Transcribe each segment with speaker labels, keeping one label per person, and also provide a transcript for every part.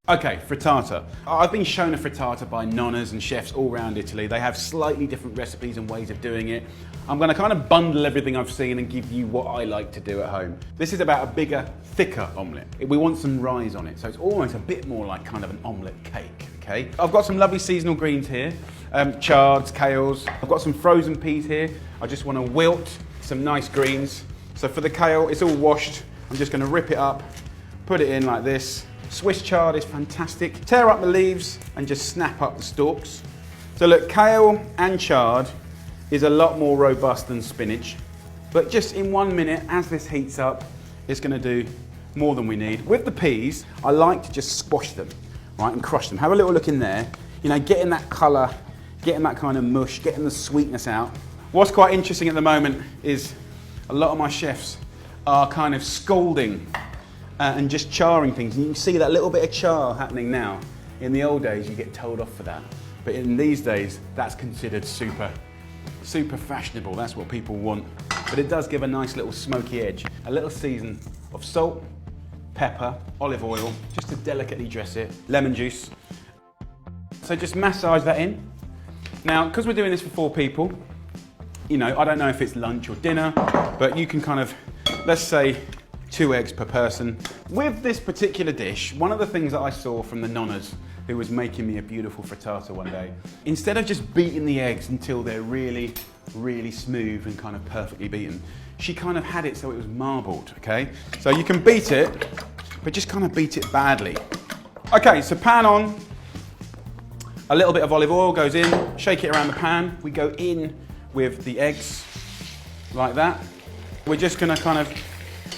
Speaker 1: Okay, frittata. I've been shown a frittata by nonnas and chefs all around Italy. They have slightly different recipes and ways of doing it. I'm gonna kind of bundle everything I've seen and give you what I like to do at home. This is about a bigger, thicker omelette. We want some rise on it, so it's almost a bit more like kind of an omelette cake, okay? I've got some lovely seasonal greens here, chards, kales. I've got some frozen peas here. I just wanna wilt some nice greens. So for the kale, it's all washed. I'm just gonna rip it up, put it in like this. Swiss chard is fantastic. Tear up the leaves and just snap up the stalks. So look, kale and chard is a lot more robust than spinach, but just in 1 minute, as this heats up, it's gonna do more than we need. With the peas, I like to just squash them, right, and crush them. Have a little look in there, you know, getting that color, getting that kind of mush, getting the sweetness out. What's quite interesting at the moment is a lot of my chefs are kind of scalding and just charring things. And you can see that little bit of char happening now. In the old days, you get told off for that. But in these days, that's considered super fashionable. That's what people want. But it does give a nice little smoky edge. A little season of salt, pepper, olive oil, just to delicately dress it, lemon juice. So just massage that in. Now, because we're doing this for 4 people, you know, I don't know if it's lunch or dinner, but you can kind of, let's say, 2 eggs per person. With this particular dish, one of the things that I saw from the nonnas who was making me a beautiful frittata one day, instead of just beating the eggs until they're really, really smooth and kind of perfectly beaten, she kind of had it so it was marbled, okay? So you can beat it, but just kind of beat it badly. Okay, so pan on, a little bit of olive oil goes in, shake it around the pan. We go in with the eggs, like that. We're just gonna kind of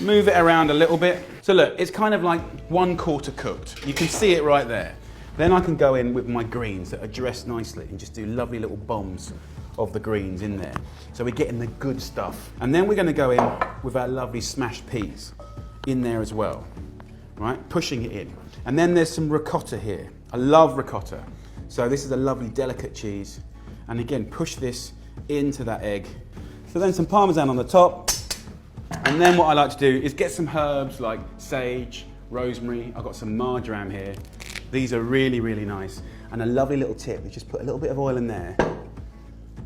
Speaker 1: move it around a little bit. So look, it's kind of like 1/4 cooked. You can see it right there. Then I can go in with my greens that are dressed nicely and just do lovely little bombs of the greens in there. So we're getting the good stuff. And then we're gonna go in with our lovely smashed peas in there as well, right? Pushing it in. And then there's some ricotta here. I love ricotta. So this is a lovely delicate cheese. And again, push this into that egg. So then some Parmesan on the top. And then what I like to do is get some herbs like sage, rosemary. I've got some marjoram here. These are really, really nice. And a lovely little tip is just put a little bit of oil in there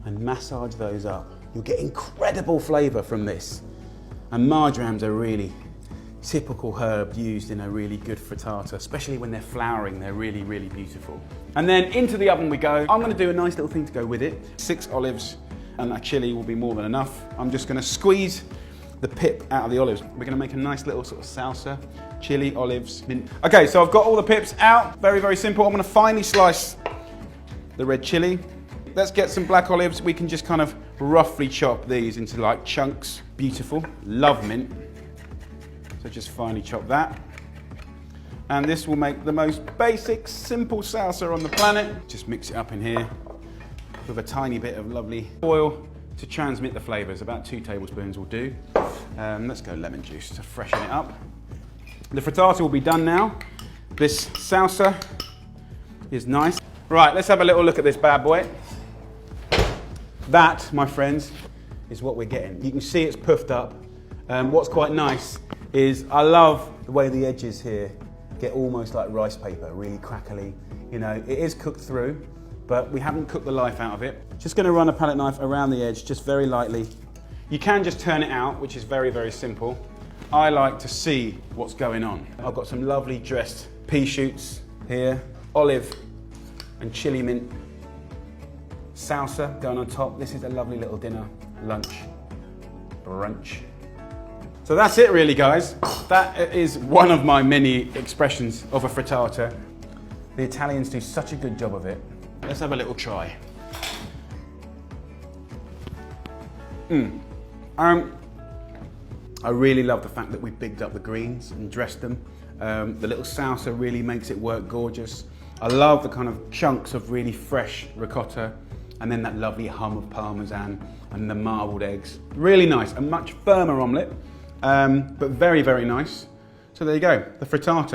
Speaker 1: and massage those up. You'll get incredible flavour from this. And marjoram's a really typical herb used in a really good frittata, especially when they're flowering, they're really, really beautiful. And then into the oven we go. I'm gonna do a nice little thing to go with it. 6 olives and that chilli will be more than enough. I'm just gonna squeeze the pip out of the olives. We're gonna make a nice little sort of salsa, chili, olives, mint. Okay, so I've got all the pips out. Very, very simple. I'm gonna finely slice the red chili. Let's get some black olives. We can just kind of roughly chop these into like chunks. Beautiful. Love mint. So just finely chop that. And this will make the most basic, simple salsa on the planet. Just mix it up in here with a tiny bit of lovely oil to transmit the flavours. About 2 tablespoons will do. Let's go lemon juice to freshen it up. The frittata will be done now. This salsa is nice. Right, let's have a little look at this bad boy. That, my friends, is what we're getting. You can see it's puffed up. What's quite nice is I love the way the edges here get almost like rice paper, really crackly. You know, it is cooked through, but we haven't cooked the life out of it. Just gonna run a palette knife around the edge, just very lightly. You can just turn it out, which is very, very simple. I like to see what's going on. I've got some lovely dressed pea shoots here, olive and chili mint salsa going on top. This is a lovely little dinner, lunch, brunch. So that's it really, guys. That is one of my many expressions of a frittata. The Italians do such a good job of it. Let's have a little try. I really love the fact that we bigged up the greens and dressed them. The little salsa really makes it work gorgeous. I love the kind of chunks of really fresh ricotta and then that lovely hum of Parmesan and the marbled eggs. Really nice, a much firmer omelette, but very, very nice. So there you go, the frittata.